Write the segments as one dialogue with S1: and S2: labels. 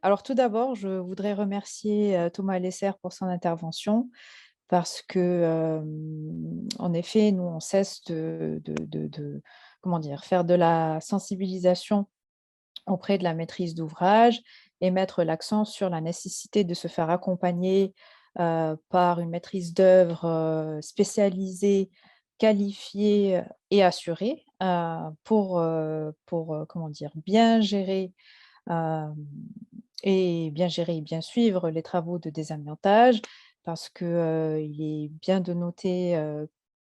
S1: Alors tout d'abord, je voudrais remercier, Thomas Lesser pour son intervention parce que, en effet, nous, on cesse de comment dire? Faire de la sensibilisation auprès de la maîtrise d'ouvrage et mettre l'accent sur la nécessité de se faire accompagner, par une maîtrise d'œuvre, spécialisée, qualifiée, et assurée, pour, comment dire? Bien gérer, hem et bien gérer et bien suivre les travaux de désamiantage parce que, il est bien de noter,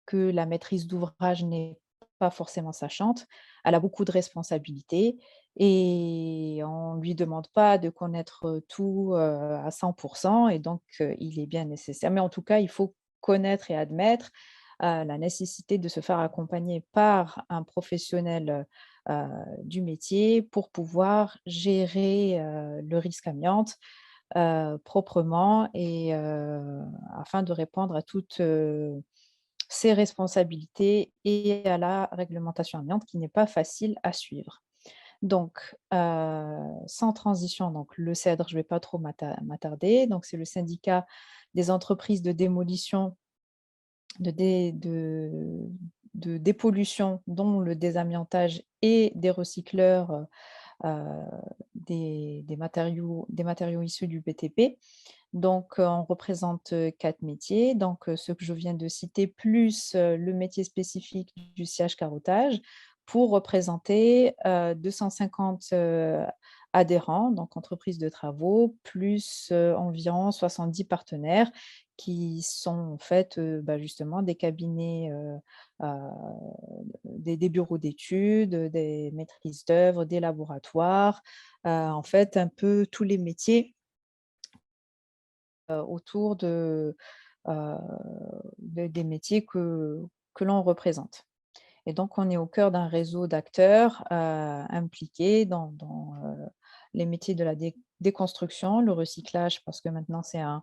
S1: que la maîtrise d'ouvrage n'est pas forcément sachante. Elle a beaucoup de responsabilités et on ne lui demande pas de connaître, tout, à 100 et donc il est bien nécessaire mais en tout cas, il faut connaître et admettre, la nécessité de se faire accompagner par un professionnel, du métier pour pouvoir gérer, le risque amiante, proprement et afin de répondre à toutes, ses responsabilités et à la réglementation amiante qui n'est pas facile à suivre. Donc, sans transition, donc le CEDRE, je ne vais pas trop m'attarder, donc c'est le syndicat des entreprises de démolition de dé de dépollution, dont le désamiantage et des recycleurs, des matériaux issus du BTP. Donc, on représente, 4 métiers, donc, ceux que je viens de citer, plus, le métier spécifique du sciage carottage pour représenter, 250, adhérents, donc entreprises de travaux, plus, environ 70 partenaires qui sont en fait, justement des cabinets, heu, des bureaux d'études, des maîtrises d'œuvre, des laboratoires, en fait un peu tous les métiers, autour heu, des métiers que l'on représente. Et donc on est au cœur d'un réseau d'acteurs, impliqués dans les métiers de la déconstruction, le recyclage parce que maintenant c'est un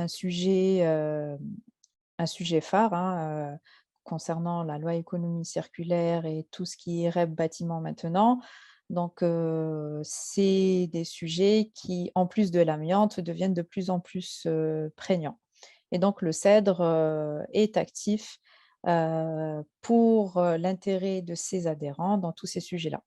S1: sujet, un sujet phare, hein, concernant la loi économie circulaire et tout ce qui est REP bâtiment maintenant. Donc, c'est des sujets qui, en plus de l'amiante, deviennent de plus en plus, prégnants. Et donc le CEDRE, est actif, pour, l'intérêt de ses adhérents dans tous ces sujets-là.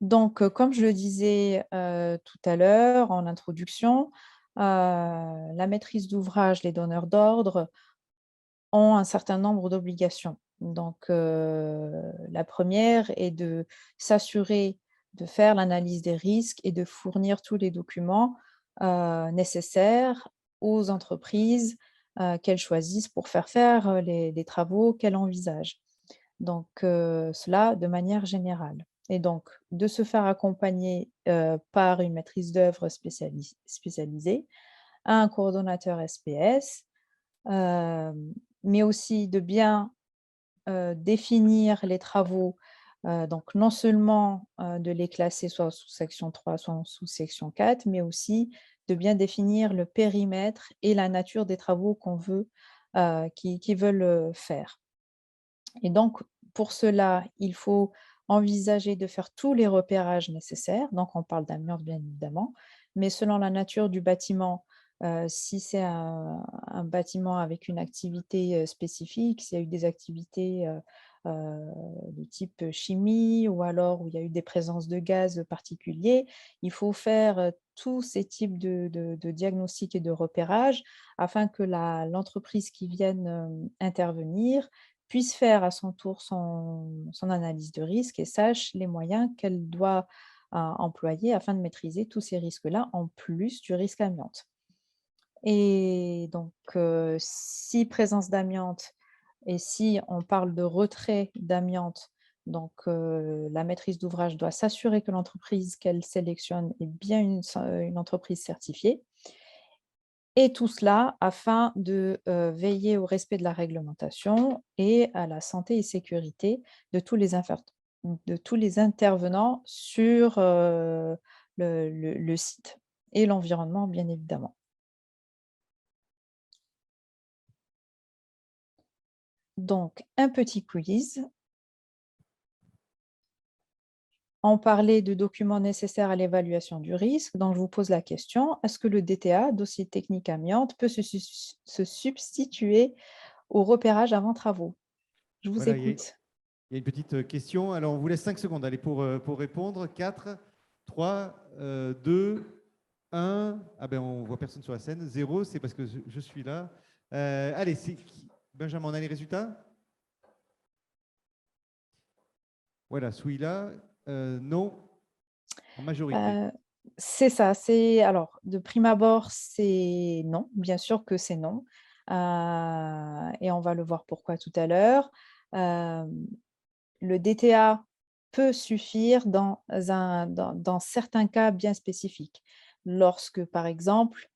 S1: Donc, comme je le disais, tout à l'heure en introduction, la maîtrise d'ouvrage, les donneurs d'ordre ont un certain nombre d'obligations. Donc, la première est de s'assurer de faire l'analyse des risques et de fournir tous les documents, nécessaires aux entreprises, qu'elles choisissent pour faire, les travaux qu'elles envisagent. Donc, cela de manière générale et donc de se faire accompagner, par une maîtrise d'œuvre spécialisée, un coordonnateur SPS, mais aussi de bien, définir les travaux, donc non seulement, de les classer soit sous section 3, soit en sous section 4, mais aussi de bien définir le périmètre et la nature des travaux qu'on veut, qu'ils veulent, faire. Et donc pour cela, il faut envisager de faire tous les repérages nécessaires, donc on parle d'amiante bien évidemment, mais selon la nature du bâtiment, si c'est un bâtiment avec une activité, spécifique, s'il y a eu des activités, heu, de type chimie ou alors où il y a eu des présences de gaz particuliers, il faut faire, tous ces types de diagnostics et de repérages afin que l'entreprise qui vienne, intervenir puisse faire à son tour son analyse de risque et sache les moyens qu'elle doit, employer afin de maîtriser tous ces risques-là, en plus du risque amiante. Et donc, si présence d'amiante et si on parle de retrait d'amiante, donc, la maîtrise d'ouvrage doit s'assurer que l'entreprise qu'elle sélectionne est bien une entreprise certifiée et tout cela afin de, veiller au respect de la réglementation et à la santé et sécurité de tous les intervenants sur, le site et l'environnement, bien évidemment. Donc un petit quiz. On parlait de documents nécessaires à l'évaluation du risque, donc je vous pose la question, est-ce que le DTA, dossier technique amiante, peut se substituer au repérage avant travaux? Je vous
S2: Voilà,
S1: écoute.
S2: il y a une petite question. Alors, on vous laisse 5 secondes allez, pour répondre. 4, 3, 2, 1. Ah ben, on voit personne sur la scène. 0, c'est parce que je suis là. Allez, Benjamin, on a les résultats? Voilà, celui-là, non, en majorité.
S1: C'est ça, c'est alors de prime abord, c'est non, bien sûr que c'est non, et on va le voir pourquoi tout à l'heure. Hem, le DTA peut suffire dans certains cas bien spécifiques. Lorsque, par exemple,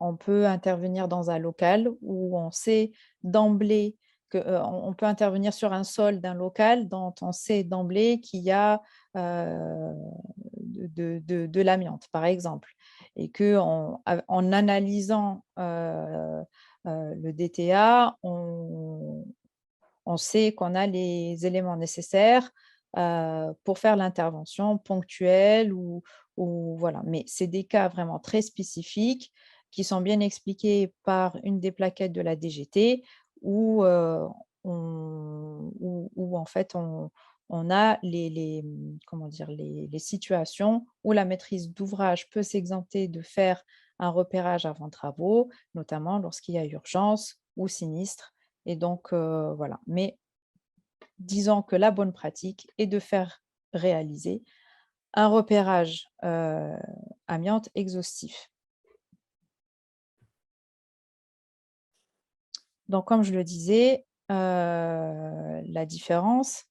S1: on peut intervenir dans un local où on sait d'emblée que, on peut intervenir sur un sol d'un local dont on sait d'emblée qu'il y a, heu, de l'amiante, par exemple, et en analysant, le DTA, on sait qu'on a les éléments nécessaires, pour faire l'intervention ponctuelle ou voilà. Mais c'est des cas vraiment très spécifiques qui sont bien expliqués par une des plaquettes de la DGT où, où en fait on a comment dire? Les situations où la maîtrise d'ouvrage peut s'exempter de faire un repérage avant travaux, notamment lorsqu'il y a urgence ou sinistre et donc voilà. Mais disons que la bonne pratique est de faire réaliser un repérage, amiante exhaustif. Donc comme je le disais, la différence,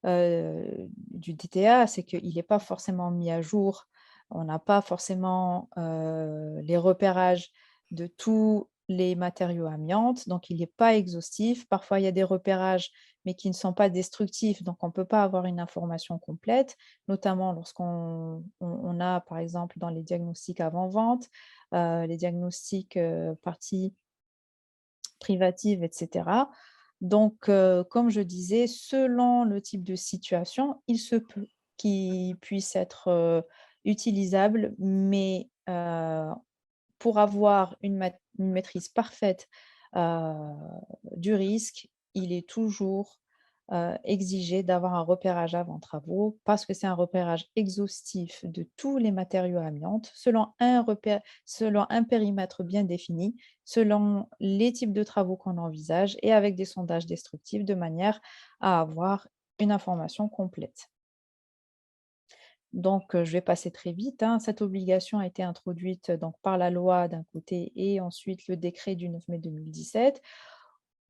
S1: du DTA, c'est qu'il n'est pas forcément mis à jour. On n'a pas forcément, les repérages de tous les matériaux amiantes, donc il n'est pas exhaustif. Parfois, il y a des repérages, mais qui ne sont pas destructifs, donc on ne peut pas avoir une information complète, notamment lorsqu'on a, par exemple, dans les diagnostics avant-vente, les diagnostics, partie privative et cetera. Donc, comme je disais, selon le type de situation, il se peut qu'il puisse être, utilisable, mais, pour avoir une maîtrise parfaite, heu, du risque, il est toujours, exigé d'avoir un repérage avant travaux parce que c'est un repérage exhaustif de tous les matériaux amiantes selon un périmètre bien défini, selon les types de travaux qu'on envisage et avec des sondages destructifs de manière à avoir une information complète. Donc, je vais passer très vite, hein. Cette obligation a été introduite donc par la loi d'un côté et ensuite le décret du 9 mai 2017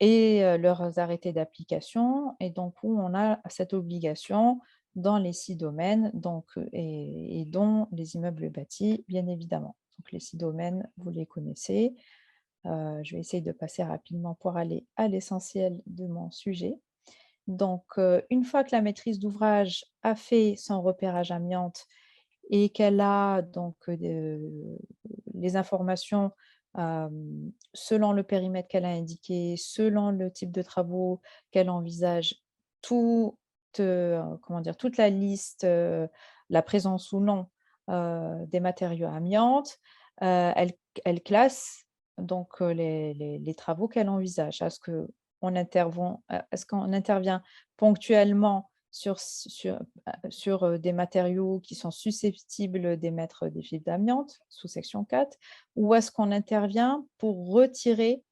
S1: et leurs arrêtés d'application et donc où on a cette obligation dans les 6 domaines donc et dont les immeubles bâtis, bien évidemment. Donc les 6 domaines, vous les connaissez. Je vais essayer de passer rapidement pour aller à l'essentiel de mon sujet. Donc, une fois que la maîtrise d'ouvrage a fait son repérage amiante et qu'elle a donc, les informations, selon le périmètre qu'elle a indiqué, selon le type de travaux qu'elle envisage, toute, comment dire? Toute la liste, la présence ou non, des matériaux amiantes, elle classe donc, les travaux qu'elle envisage. Est-ce qu'on intervient ponctuellement sur des matériaux qui sont susceptibles d'émettre des fibres d'amiante, sous section 4, ou est-ce qu'on intervient pour retirer,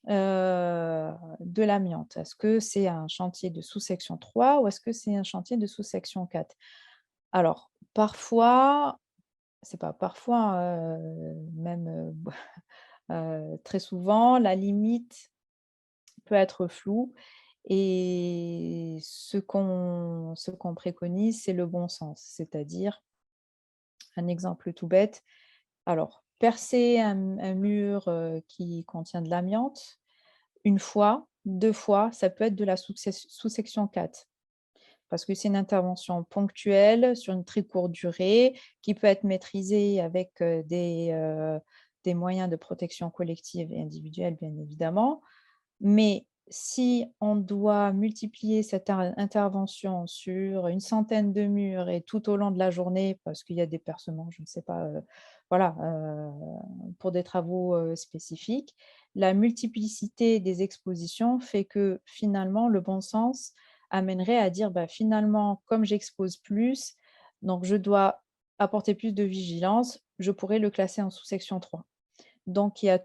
S1: de l'amiante? Est-ce que c'est un chantier de sous-section 3 ou est-ce que c'est un chantier de sous-section 4? Alors, parfois, c'est pas parfois, même, très souvent, la limite peut être floue et ce qu'on préconise, c'est le bon sens. C'est-à-dire, un exemple tout bête, alors percer un mur, qui contient de l'amiante, une fois, 2 fois, ça peut être de la sous-section 4 parce que c'est une intervention ponctuelle sur une très courte durée qui peut être maîtrisée avec, des moyens de protection collective et individuelle, bien évidemment. Mais si on doit multiplier cette intervention sur une centaine de murs et tout au long de la journée, parce qu'il y a des percements, je ne sais pas, voilà, pour des travaux, spécifiques, la multiplicité des expositions fait que finalement le bon sens amènerait à dire: «Bah, finalement, comme j'expose plus, donc je dois apporter plus de vigilance, je pourrais le classer en sous-section 3». Donc il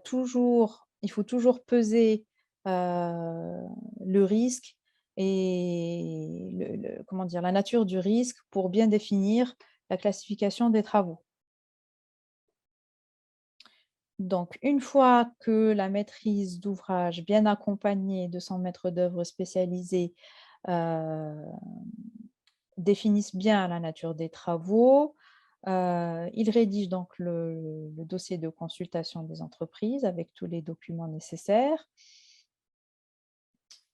S1: faut toujours peser, le risque et comment dire? La nature du risque pour bien définir la classification des travaux. Donc une fois que la maîtrise d'ouvrage bien accompagnée de son maître d'œuvre spécialisé, heu, définissent bien la nature des travaux, il rédige donc le dossier de consultation des entreprises avec tous les documents nécessaires.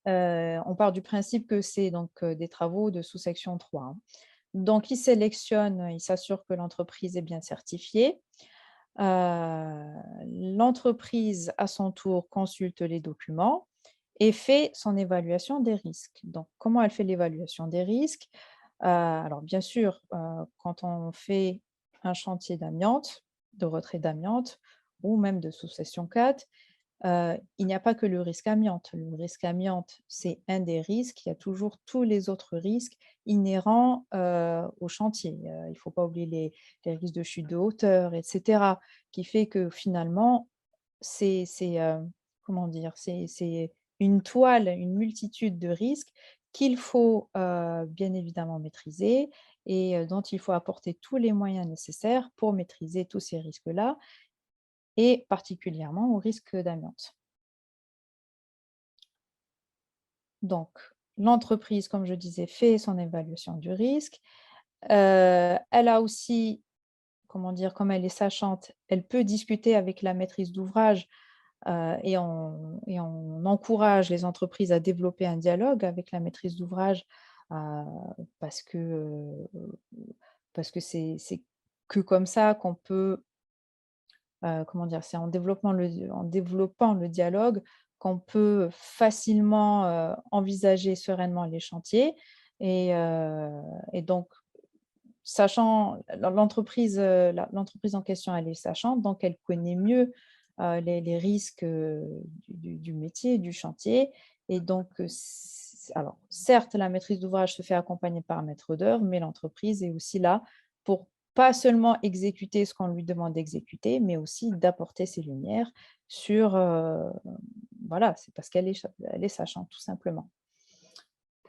S1: On part du principe que c'est donc, des travaux de sous-section 3, hein. Donc il s'assure que l'entreprise est bien certifiée. L'entreprise, à son tour, consulte les documents et fait son évaluation des risques. Donc comment elle fait l'évaluation des risques? Alors bien sûr, quand on fait un chantier d'amiante, de retrait d'amiante ou même de sous-section 4, il n'y a pas que le risque amiante. Le risque amiante, c'est un des risques. Il y a toujours tous les autres risques inhérents, au chantier. Il ne faut pas oublier les risques de chute de hauteur et cetera, qui fait que finalement, comment dire? C'est une toile, une multitude de risques qu'il faut, bien évidemment maîtriser et dont il faut apporter tous les moyens nécessaires pour maîtriser tous ces risques-là et particulièrement au risque d'amiante. Donc, l'entreprise, comme je disais, fait son évaluation du risque. Elle a aussi, comment dire, comme elle est sachante, elle peut discuter avec la maîtrise d'ouvrage, et on encourage les entreprises à développer un dialogue avec la maîtrise d'ouvrage, heu, parce que, parce que c'est que comme ça qu'on peut, comment dire? C'est en développant le dialogue qu'on peut facilement, envisager sereinement les chantiers et donc sachant l'entreprise en question, elle est sachante, donc elle connaît mieux, les risques, du métier, du chantier et donc alors certes, la maîtrise d'ouvrage se fait accompagner par un maître d'œuvre, mais l'entreprise est aussi là pour pas seulement exécuter ce qu'on lui demande d'exécuter, mais aussi d'apporter ses lumières sur, voilà, c'est parce qu'elle est sachante tout simplement.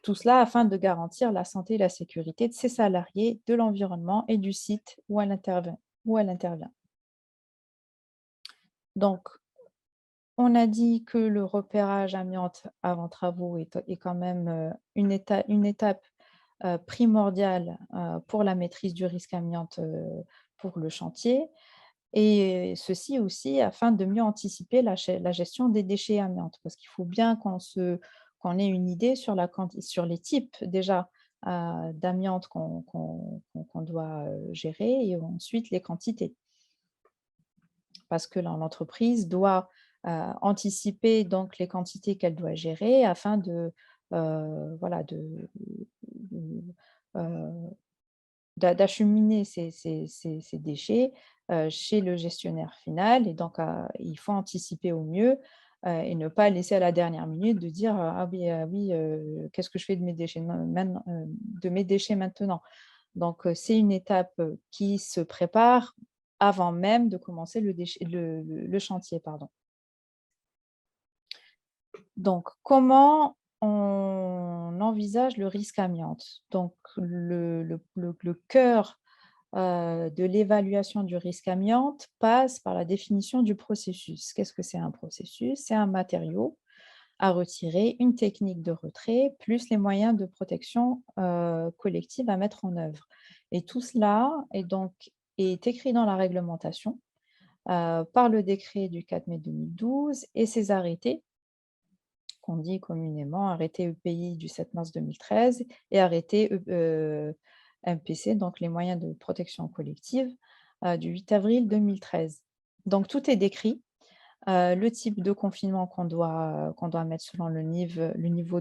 S1: Tout cela afin de garantir la santé et la sécurité de ses salariés, de l'environnement et du site où elle intervient. Donc, on a dit que le repérage amiante avant travaux est quand même, une étape, primordiale, pour la maîtrise du risque amiante, pour le chantier et ceci aussi afin de mieux anticiper la gestion des déchets amiantes. Parce qu'il faut bien qu'on ait une idée sur les types déjà, d'amiante qu'on doit, gérer et ensuite les quantités. Parce que l'entreprise doit, anticiper donc les quantités qu'elle doit gérer afin voilà, heu, d'acheminer ces déchets, chez le gestionnaire final et donc il faut anticiper au mieux, et ne pas laisser à la dernière minute de dire: «Ah oui, qu'est-ce que je fais de mes déchets maintenant?» Donc c'est une étape, qui se prépare avant même de commencer le chantier, pardon. Donc comment on envisage le risque amiante? Donc le cœur, de l'évaluation du risque amiante passe par la définition du processus. Qu'est-ce que c'est un processus? C'est un matériau à retirer, une technique de retrait, plus les moyens de protection, collective à mettre en œuvre. Et tout cela est écrit dans la réglementation, par le décret du 4 mai 2012 et ses arrêtés, qu'on dit communément arrêté EPI du 7 mars 2013 et arrêté MPC, donc les moyens de protection collective, du 8 avril 2013. Donc tout est décrit. le type de confinement qu'on doit mettre selon le niveau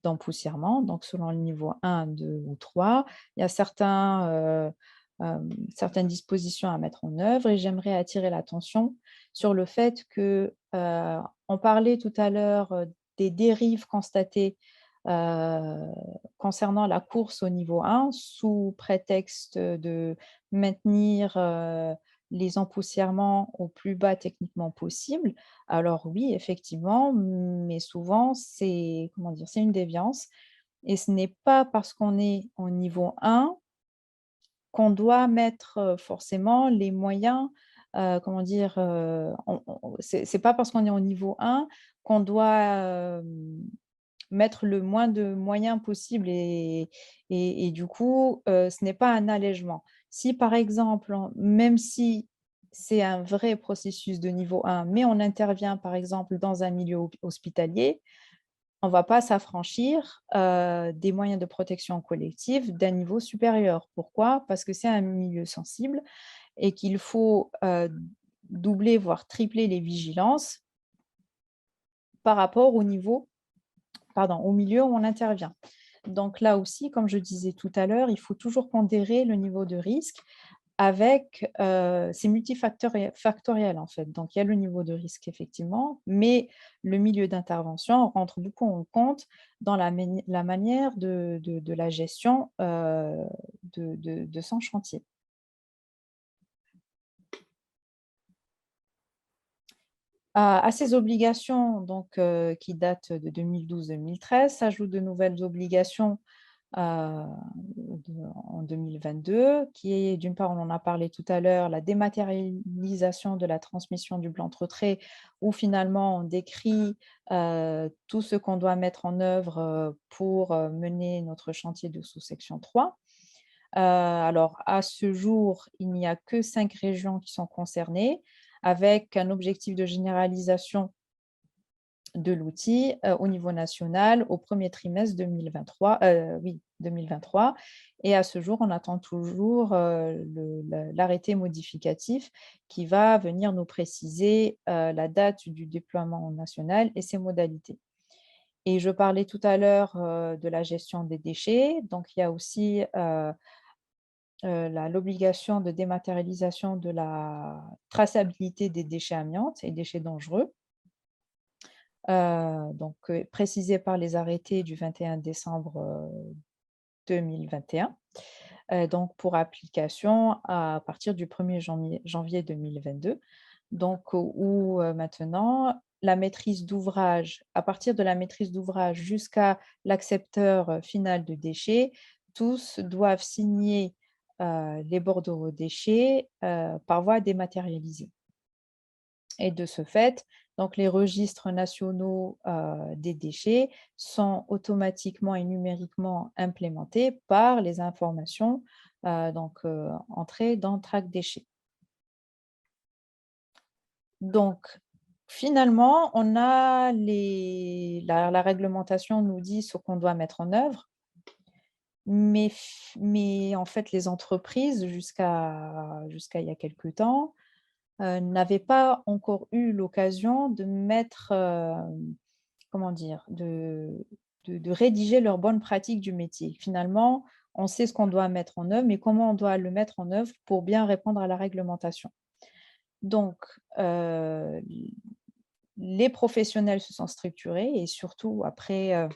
S1: d'empoussièrement, donc selon le niveau 1, 2 ou 3. Il y a certaines dispositions à mettre en œuvre et j'aimerais attirer l'attention sur le fait que, on parlait tout à l'heure, des dérives constatées, heu, concernant la course au niveau 1 sous prétexte de maintenir, les empoussièrements au plus bas techniquement possible. Alors oui, effectivement, mais souvent c'est, comment dire? C'est une déviance et ce n'est pas parce qu'on est au niveau 1 qu'on doit mettre, forcément les moyens, comment dire? C'est pas parce qu'on est au niveau 1 qu'on doit, mettre le moins de moyens possible et du coup, ce n'est pas un allègement. Si par exemple, même si c'est un vrai processus de niveau 1, mais on intervient par exemple dans un milieu hospitalier, on ne va pas s'affranchir, des moyens de protection collective d'un niveau supérieur. Pourquoi? Parce que c'est un milieu sensible et qu'il faut, doubler, voire tripler les vigilances par rapport au milieu où on intervient. Donc là aussi, comme je disais tout à l'heure, il faut toujours pondérer le niveau de risque avec, c'est factoriel en fait. Donc il y a le niveau de risque effectivement, mais le milieu d'intervention rentre beaucoup en compte dans la manière de la gestion, de son chantier. À ces obligations donc, qui datent de 2012-2013 s'ajoutent de nouvelles obligations, en 2022, qui est d'une part, on en a parlé tout à l'heure, la dématérialisation de la transmission du blanc de retrait, où finalement on décrit, tout ce qu'on doit mettre en œuvre, pour, mener notre chantier de sous-section 3. Alors à ce jour, il n'y a que 5 régions qui sont concernées, avec un objectif de généralisation de l'outil, au niveau national au premier trimestre 2023, oui 2023 et à ce jour, on attend toujours, l'arrêté modificatif qui va venir nous préciser, la date du déploiement national et ses modalités. Et je parlais tout à l'heure, de la gestion des déchets, donc il y a aussi, l'obligation de dématérialisation de la traçabilité des déchets amiantes et déchets dangereux. Donc, précisé par les arrêtés du 21 décembre, 2021, donc pour application à partir du 1er janvier 2022. Donc, où, maintenant la maîtrise d'ouvrage à partir de la maîtrise d'ouvrage jusqu'à l'accepteur, final de déchets, tous doivent signer, les bordereaux déchets, par voie dématérialisée. Et de ce fait, donc les registres nationaux, des déchets sont automatiquement et numériquement implémentés par les informations, entrées dans Track Déchets. Donc finalement, on a la réglementation nous dit ce qu'on doit mettre en œuvre, mais en fait les entreprises jusqu'à il y a quelque temps, n'avaient pas encore eu l'occasion de mettre, comment dire? De rédiger leurs bonnes pratiques du métier. Finalement, on sait ce qu'on doit mettre en œuvre, mais comment on doit le mettre en œuvre pour bien répondre à la réglementation. Donc, les professionnels se sont structurés et surtout après,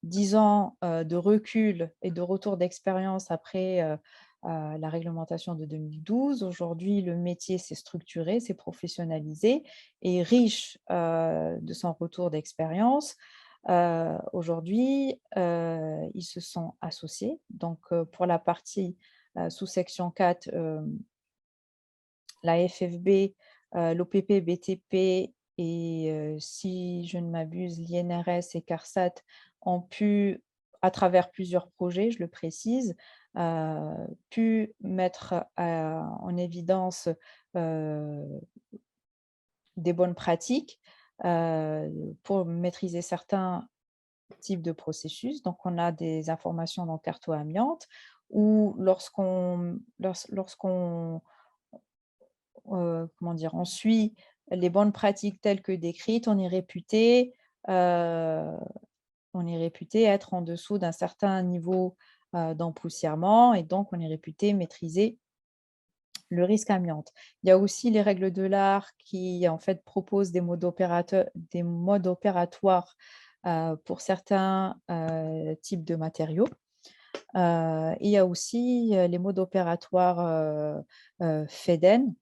S1: 10 ans, de recul et de retour d'expérience après, la réglementation de 2012. Aujourd'hui, le métier s'est structuré, s'est professionnalisé et riche, de son retour d'expérience. Aujourd'hui, ils se sont associés. Donc, pour la partie, sous-section 4, la FFB, l'OPP, BTP et si je ne m'abuse, l'INRS et CARSAT ont pu, à travers plusieurs projets, je le précise, pu mettre, en évidence, heu, des bonnes pratiques, pour maîtriser certains types de processus. Donc on a des informations dans Carto Amiante où lorsqu'on comment dire? On suit, les bonnes pratiques telles que décrites, euh, on est réputé être en dessous d'un certain niveau d'empoussièrement et donc on est réputé maîtriser le risque amiante. Il y a aussi les règles de l'art qui en fait proposent des modes opératoires pour certains types de matériaux. Il y a aussi les modes opératoires FEDEN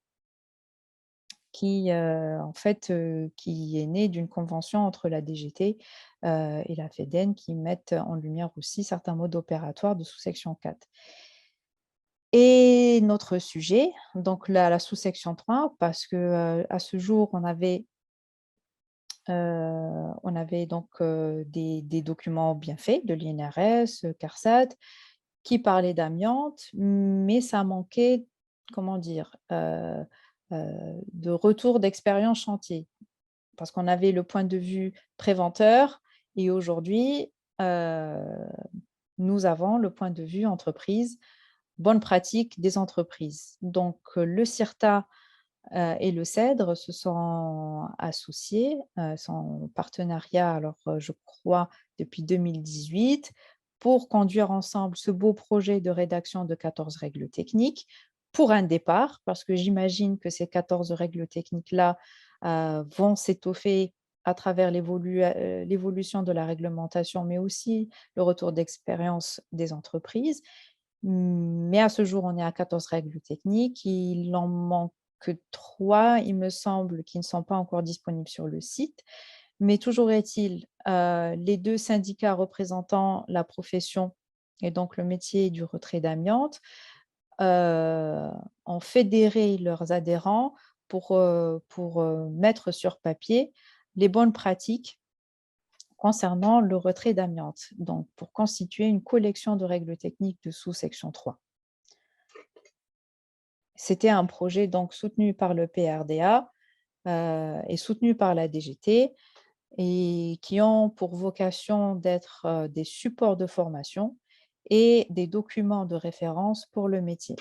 S1: qui est né d'une convention entre la DGT et la FEDEN qui mettent en lumière aussi certains modes opératoires de sous-section 4. Et notre sujet, donc la sous-section 3, parce que à ce jour, on avait donc des documents bien faits de l'INRS, CARSAT, qui parlaient d'amiante, mais ça manquait, comment dire, de retour d'expérience chantier. Parce qu'on avait le point de vue préventeur et aujourd'hui, nous avons le point de vue entreprise, bonne pratique des entreprises. Donc, le CIRTA et le CEDRE se sont associés, sont en partenariat, alors je crois, depuis 2018, pour conduire ensemble ce beau projet de rédaction de 14 règles techniques pour un départ, parce que j'imagine que ces 14 règles techniques-là vont s'étoffer à travers l'évolution de la réglementation, mais aussi le retour d'expérience des entreprises. Mais à ce jour, on est à 14 règles techniques. Il en manque que 3, il me semble, qui ne sont pas encore disponibles sur le site. Mais toujours est-il, les 2 syndicats représentant la profession et donc le métier du retrait d'amiante ont fédéré leurs adhérents pour mettre sur papier les bonnes pratiques concernant le retrait d'amiante, donc pour constituer une collection de règles techniques de sous-section 3. C'était un projet donc soutenu par le PRDA et soutenu par la DGT et qui ont pour vocation d'être des supports de formation et des documents de référence pour le métier.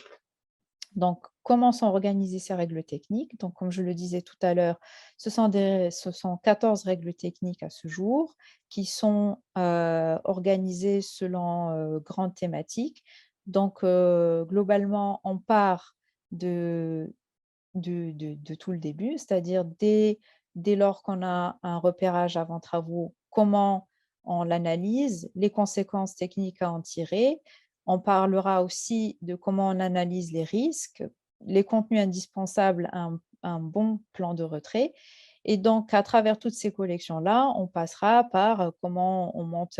S1: Donc, comment sont organisées ces règles techniques? Donc, comme je le disais tout à l'heure, ce sont 14 règles techniques à ce jour qui sont organisées selon grandes thématiques. Donc, globalement, on part de tout le début, c'est-à-dire dès lors qu'on a un repérage avant travaux, comment on l'analyse, les conséquences techniques à en tirer. On parlera aussi de comment on analyse les risques, les contenus indispensables à un bon plan de retrait. Et donc, à travers toutes ces collections-là, on passera par comment on monte,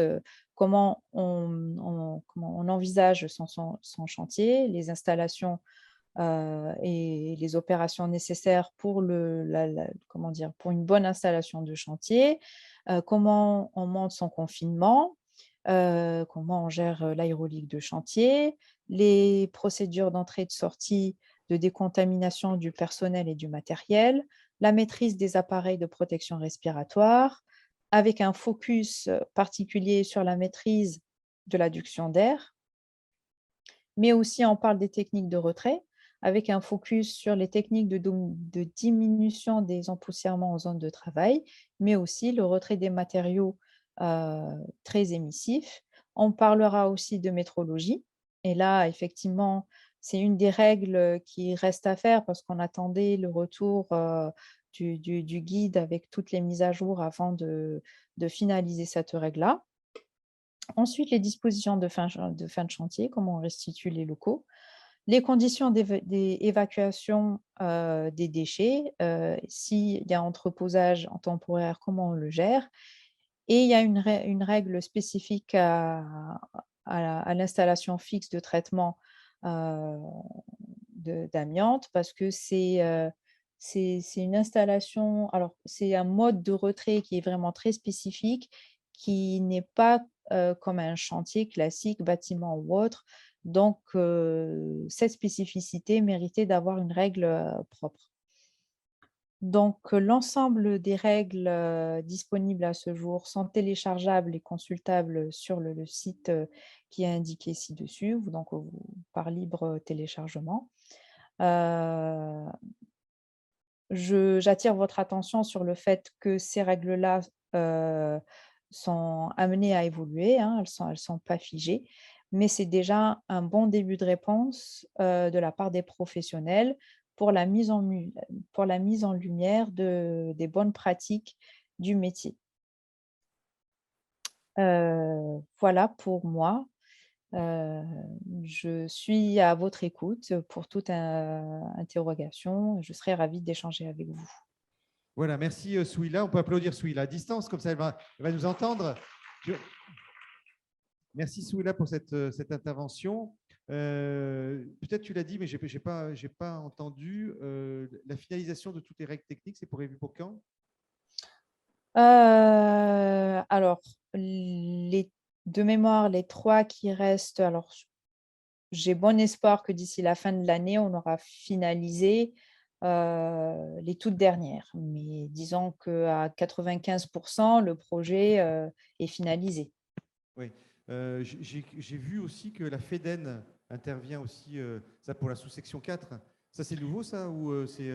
S1: comment on envisage son chantier, les installations et les opérations nécessaires pour, comment dire, pour une bonne installation de chantier, comment on monte son confinement, comment on gère l'aérolique de chantier, les procédures d'entrée et de sortie, de décontamination du personnel et du matériel, la maîtrise des appareils de protection respiratoire, avec un focus particulier sur la maîtrise de l'adduction d'air, mais aussi on parle des techniques de retrait, avec un focus sur les techniques de diminution des empoussièrements en zone de travail, mais aussi le retrait des matériaux très émissifs. On parlera aussi de métrologie. Et là, effectivement, c'est une des règles qui reste à faire parce qu'on attendait le retour du guide avec toutes les mises à jour avant de finaliser cette règle-là. Ensuite, les dispositions de fin de chantier, comment on restitue les locaux, les conditions d'évacuation des déchets, s'il y a entreposage en temporaire, comment on le gère. Et il y a une règle spécifique à l'installation fixe de traitement d'amiante parce que c'est une installation, alors c'est un mode de retrait qui est vraiment très spécifique, qui n'est pas comme un chantier classique, bâtiment ou autre. Donc, cette spécificité méritait d'avoir une règle propre. Donc, l'ensemble des règles disponibles à ce jour sont téléchargeables et consultables sur le site qui est indiqué ci-dessus, donc par libre téléchargement. j'attire votre attention sur le fait que ces règles-là sont amenées à évoluer, hein, elles sont pas figées, mais c'est déjà un bon début de réponse de la part des professionnels pour pour la mise en lumière des bonnes pratiques du métier. Voilà pour moi. Heu, je suis à votre écoute pour toute interrogation. Je serai ravie d'échanger avec vous.
S2: Voilà, merci Souila. On peut applaudir Souila à distance, comme ça elle va nous entendre. Je- Merci Souila pour cette intervention. Peut-être tu l'as dit, mais je n'ai pas entendu. La finalisation de toutes les règles techniques, c'est prévu pour quand?
S1: Alors les de mémoire, les 3 qui restent, alors j'ai bon espoir que d'ici la fin de l'année, on aura finalisé, les toutes dernières. Mais disons qu'à 95 le projet, est finalisé.
S2: Oui. J'ai vu aussi que la FEDEN intervient aussi, ça pour la sous-section 4. Ça, c'est nouveau, ça, ou c'est…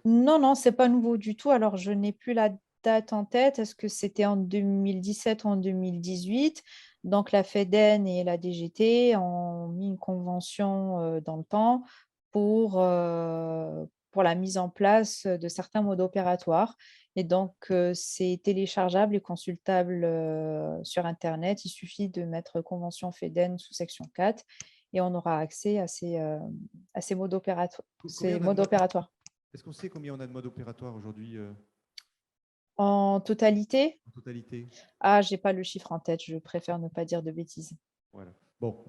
S1: Non, non, c'est pas nouveau du tout. Alors, je n'ai plus la date en tête. Est-ce que c'était en 2017 ou en 2018? Donc, la FEDEN et la DGT ont mis une convention dans le temps pour la mise en place de certains modes opératoires. Et donc, c'est téléchargeable et consultable sur Internet. Il suffit de mettre convention FEDEN sous section 4 et on aura accès à ces modes
S2: Combien
S1: ces
S2: on a de
S1: modes
S2: modes…
S1: opératoires.
S2: Est-ce qu'on sait combien on a de modes opératoires aujourd'hui
S1: En totalité?
S2: en totalité?
S1: Ah, j'ai pas le chiffre en tête, je préfère ne pas dire de bêtises.
S2: Voilà. Bon,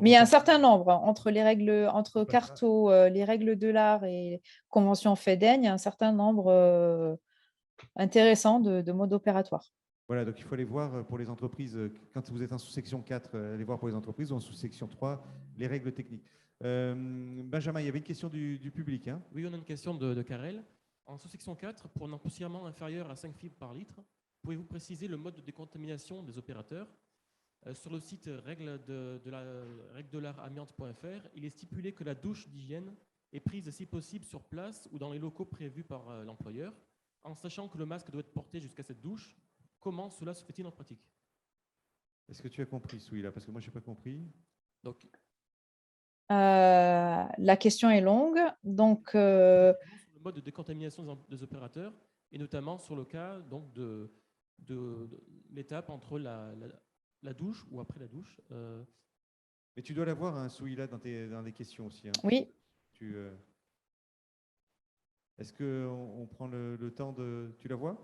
S1: Mais il y a un certain nombre, hein,
S2: on
S1: entre
S2: passera.
S1: Carto, les règles de l'art et convention FEDEN, il y a un certain nombre intéressant de modes opératoires.
S2: Voilà, donc il faut aller voir pour les entreprises, quand vous êtes en sous-section 4, allez voir pour les entreprises, ou en sous-section 3, les règles techniques. Benjamin, il y avait une question du public. Hein.
S3: Oui, on a une question de Karel. En sous-section 4, pour un empoussillement inférieur à 5 fibres par litre, pouvez-vous préciser le mode de décontamination des opérateurs? Sur le site règle de l'art amiante.fr, il est stipulé que la douche d'hygiène est prise si possible sur place ou dans les locaux prévus par l'employeur. En sachant que le masque doit être porté jusqu'à cette douche, comment cela se fait-il en pratique?
S2: Est-ce que tu as compris, Souila? Parce que moi, je n'ai pas compris.
S3: Donc,
S1: La question est longue, donc
S3: sur le mode de décontamination des opérateurs et notamment sur le cas donc, de l'étape entre la douche ou après la douche.
S2: Mais tu dois l'avoir, hein, Souila, dans les questions aussi. Hein.
S1: oui.
S2: Est-ce qu'on prend le temps de… Tu la vois?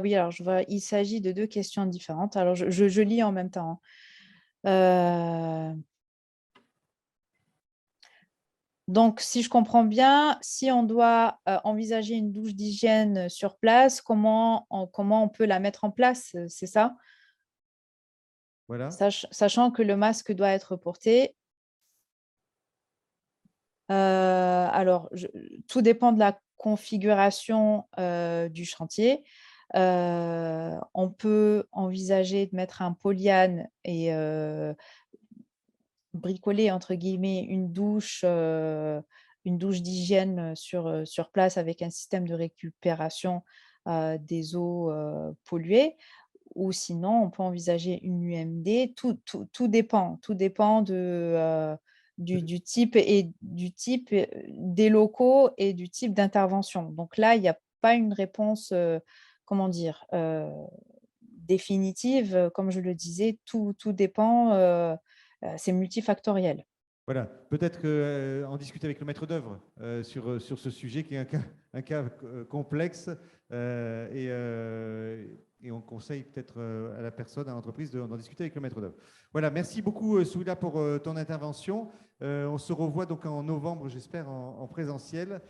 S1: Oui, alors je vois, il s'agit de 2 questions différentes. Alors je lis en même temps, hein. Donc si je comprends bien, si on doit, envisager une douche d'hygiène sur place, comment on peut la mettre en place, c'est ça?
S2: Voilà.
S1: Sachant que le masque doit être porté. Alors tout dépend de la configuration, du chantier. On peut envisager de mettre un polyane et bricoler entre guillemets une douche d'hygiène sur place avec un système de récupération des eaux polluées. Ou sinon, on peut envisager une UMD. Tout dépend du type des locaux et du type d'intervention. Donc là, il n'y a pas une réponse, comment dire, définitive. Comme je le disais, tout dépend. C'est multifactoriel.
S2: Voilà. Peut-être qu'en discuter avec le maître d'œuvre sur ce sujet qui est un cas complexe et on conseille peut-être à la personne, à l'entreprise d'en discuter avec le maître d'œuvre. Voilà, merci beaucoup Souila pour ton intervention. On se revoit donc en novembre, j'espère, en présentiel.